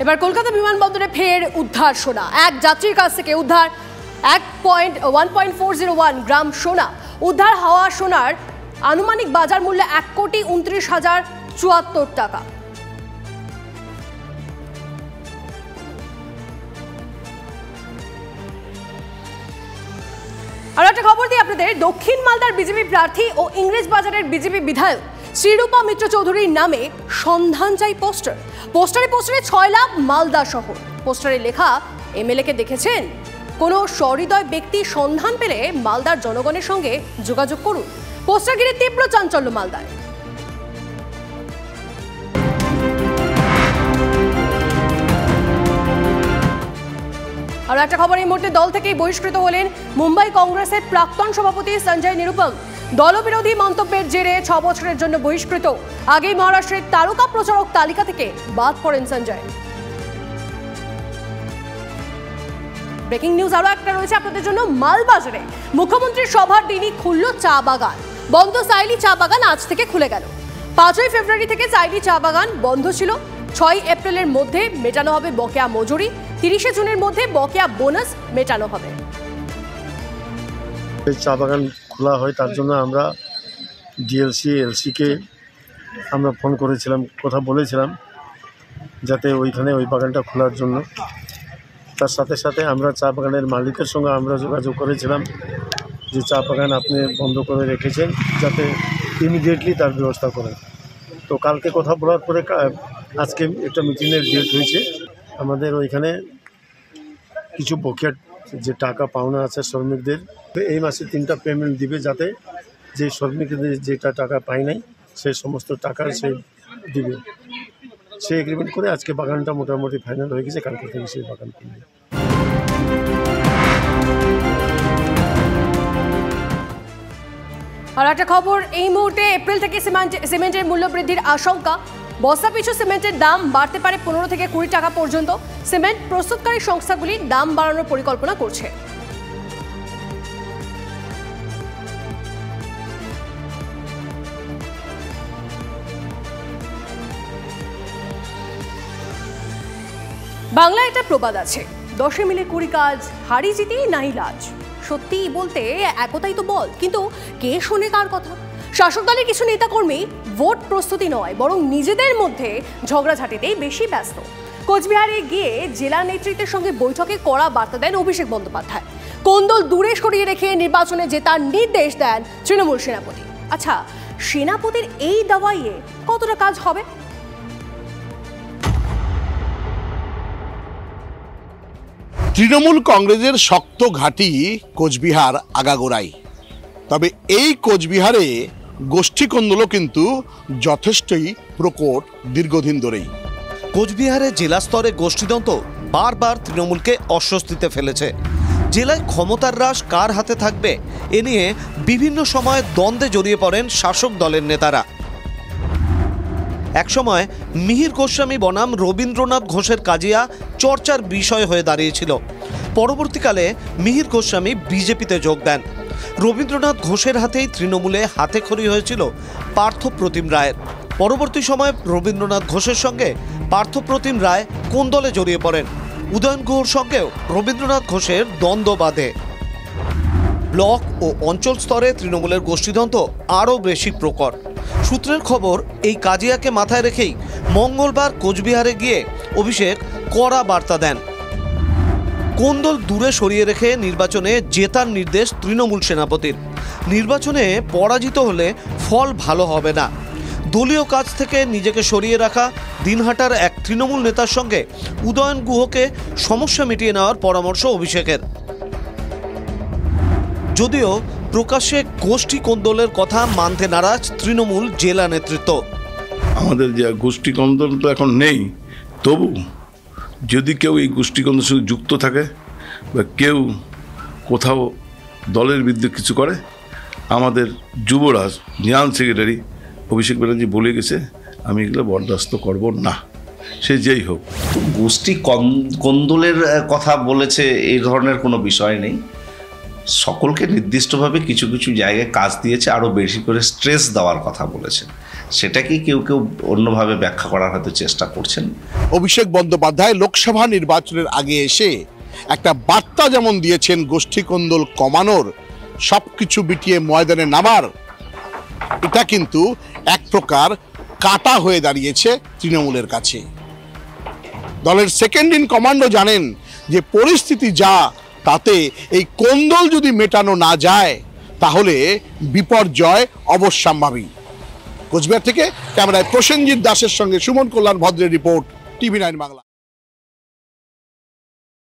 এবার কলকাতা বিমানবন্দরে ফের উদ্ধার সোনা। এক যাত্রীর কাছ থেকে উদ্ধার 1.401 গ্রাম সোনা। উদ্ধার হওয়া সোনার আনুমানিক বাজার মূল্য 1,29,074 টাকা। আর একটা খবর দিই আপনাদের, দক্ষিণ মালদার বিজেপি প্রার্থী ও ইংরেজ বাজারের বিজেপি বিধায়ক শ্রীরূপা মিত্র চৌধুরীর নামে সন্ধান চাই পোস্টার। পোস্টারে 6 লাখ মালদা শহর। পোস্টারে লেখা, এমএলএ কে দেখেছেন? কোনো সহৃদয় ব্যক্তি সন্ধান পেলে মালদার জনগণের সঙ্গে যোগাযোগ করুন। পোস্টার ঘিরে তীব্র চাঞ্চল্য মালদায়। আর একটা খবর, এই মুহূর্তে দল থেকেই বহিষ্কৃত হলেন মুম্বাই কংগ্রেসের প্রাক্তন সভাপতি সঞ্জয় নিরুপম। দলবিরোধী মন্তব্যের জেরে 6 বছরের জন্য বহিষ্কৃত। আগেই মহারাষ্ট্রের তারকা প্রচারক তালিকা থেকে বাদ পড়েন সঞ্জয়। ব্রেকিং নিউজ আরো একটা রয়েছে আপনাদের জন্য। মালবাজারে মুখ্যমন্ত্রীর সভার দিনই খুলল চা বাগান। বন্ধ সাইলি চা বাগান আজ থেকে খুলে গেল। 5ই ফেব্রুয়ারি থেকে সাইলি চা বাগান বন্ধ ছিল। 6 এপ্রিলের মধ্যে মেটানো হবে বকেয়া মজুরি। 30 জুনের মধ্যে বকেয়া বোনাস মেটানো হবে। চা বাগান খোলা হয়, তার জন্য আমরা ডিএলসি এলসিকে আমরা ফোন করেছিলাম, কথা বলেছিলাম যাতে ওইখানে ওই বাগানটা খোলার জন্য। তার সাথে সাথে আমরা চা বাগানের মালিকের সঙ্গে আমরা যোগাযোগ করেছিলাম যে চা বাগান আপনি বন্ধ করে রেখেছেন, যাতে ইমিডিয়েটলি তার ব্যবস্থা করেন। তো কালকে কথা বলার পরে আজকে একটা মিটিংয়ের ডেট হয়েছে। আমাদের ওইখানে কিছু বকেয়া যে টাকা পাওনা আছে শ্রমিকদের, এই মাসে 3টা পেমেন্ট দিবে, যাতে যে শ্রমিকদের যেটা টাকা পায় নাই সেই সমস্ত টাকা সে দিবে। সেই এগ্রিমেন্ট করে আজকে বাগানটা মোটামুটি ফাইনাল হয়ে গেছে। কালকে থেকে সেই বাগান করবে। আর একটা খবর, এই মুহূর্তে এপ্রিল থেকে সিমেন্টের মূল্য বৃদ্ধির আশঙ্কা। বস্তা পিছু সিমেন্টের দাম বাড়তে পারে 15 থেকে 20 টাকা পর্যন্ত। সিমেন্ট প্রস্তুতকারী সংস্থাগুলি দাম বাড়ানোর পরিকল্পনা করছে। বাংলায় একটা প্রবাদ আছে, 10 মিলে 20 কাজ, হারি জিতি নাই লাজ। সত্যি বলতে একতাই তো বল, কিন্তু কে শোনে কার কথা? শাসক দলের কিছু নেতাকর্মী ভোট প্রস্তুতি নয়, বরং নিজেদের মধ্যে ঝগড়াঝাটিতেই বেশি ব্যস্ত। কোচবিহারে গিয়ে জেলা নেতৃত্বের সঙ্গে বৈঠকে কড়া বার্তা দেন অভিষেক বন্দ্যোপাধ্যায়। কোন্দল দূরে সরিয়ে রেখে নির্বাচনে জেতার নির্দেশ দেন তৃণমূল সেনাপতি। আচ্ছা, সেনাপতির এই দাওয়াইয়ে কতটা কাজ হবে? তৃণমূল কংগ্রেসের শক্ত ঘাঁটি কোচবিহার আগাগোড়াই। তবে এই কোচবিহারে গোষ্ঠী কোন্দলও কিন্তু যথেষ্টই প্রকট দীর্ঘদিন ধরেই। কোচবিহারে জেলা স্তরে গোষ্ঠীদ্বন্দ্ব বারবার তৃণমূলকে অস্বস্তিতে ফেলেছে। জেলায় ক্ষমতার রাশ কার হাতে থাকবে এ নিয়ে বিভিন্ন সময় দ্বন্দ্বে জড়িয়ে পড়েন শাসক দলের নেতারা। একসময় মিহির গোস্বামী বনাম রবীন্দ্রনাথ ঘোষের কাজিয়া চর্চার বিষয় হয়ে দাঁড়িয়েছিল। পরবর্তীকালে মিহির গোস্বামী বিজেপিতে যোগ দেন। রবীন্দ্রনাথ ঘোষের হাতেই তৃণমূলে হাতেখড়ি হয়েছিল পার্থপ্রতিম রায়ের। পরবর্তী সময়ে রবীন্দ্রনাথ ঘোষের সঙ্গে পার্থপ্রতিম রায় কোন দলে জড়িয়ে পড়েন? উদয়ন গুহর সঙ্গেও রবীন্দ্রনাথ ঘোষের দ্বন্দ্ব বাধে। ব্লক ও অঞ্চল স্তরে তৃণমূলের গোষ্ঠীদ্বন্দ্ব আরও বেশি প্রকট। সূত্রের খবর, এই কাজিয়াকে মাথায় রেখেই মঙ্গলবার কোচবিহারে গিয়ে অভিষেক কড়া বার্তা দেন। কোন্দল দূরে সরিয়ে রেখে নির্বাচনে জেতার নির্দেশ তৃণমূল সেনাপতির। নির্বাচনে পরাজিত হলে ফল ভালো হবে না। দলীয় কাজ থেকে নিজেকে সরিয়ে রাখা দিনহাটার এক তৃণমূল নেতার সঙ্গে উদয়ন গুহকে সমস্যা মিটিয়ে নেওয়ার পরামর্শ অভিষেকের। যদিও প্রকাশ্যে গোষ্ঠী কোন্দলের কথা মানতে নারাজ তৃণমূল জেলা নেতৃত্ব। আমাদের যে গোষ্ঠী কোন্দল তো এখন নেই, তবু যদি কেউ এই গোষ্ঠী কোন্দলের সঙ্গে যুক্ত থাকে বা কেউ কোথাও দলের বিরুদ্ধে কিছু করে, আমাদের যুবরাজ জেনারেল সেক্রেটারি অভিষেক ব্যানার্জি বলে গেছে, আমি এগুলো বরদাস্ত করব না, সে যেই হোক। গোষ্ঠী কোন্দলের কথা বলেছে, এই ধরনের কোনো বিষয় নেই। সকলকে নির্দিষ্টভাবে কিছু কিছু জায়গায় কাজ দিয়েছে, আরও বেশি করে স্ট্রেস দেওয়ার কথা বলেছে। সেটাকে কেউ কেউ অন্যভাবে ব্যাখ্যা করার হয়তো চেষ্টা করছেন। অভিষেক বন্দ্যোপাধ্যায় লোকসভা নির্বাচনের আগে এসে একটা বার্তা যেমন দিয়েছেন গোষ্ঠী কোন্দল কমানোর, সবকিছু বিটিয়ে ময়দানে নামার, এটা কিন্তু এক প্রকার কাটা হয়ে দাঁড়িয়েছে তৃণমূলের কাছে। দলের সেকেন্ড ইন কমান্ডও জানেন যে পরিস্থিতি যা, তাতে এই কোন্দল যদি মেটানো না যায় তাহলে বিপর্যয় অবশ্যম্ভাবী। কোচবিহার থেকে ক্যামেরায় প্রসেনজিৎ দাসের সঙ্গে সুমন কল্যাণ ভদ্রের রিপোর্ট, টিভি9 বাংলা।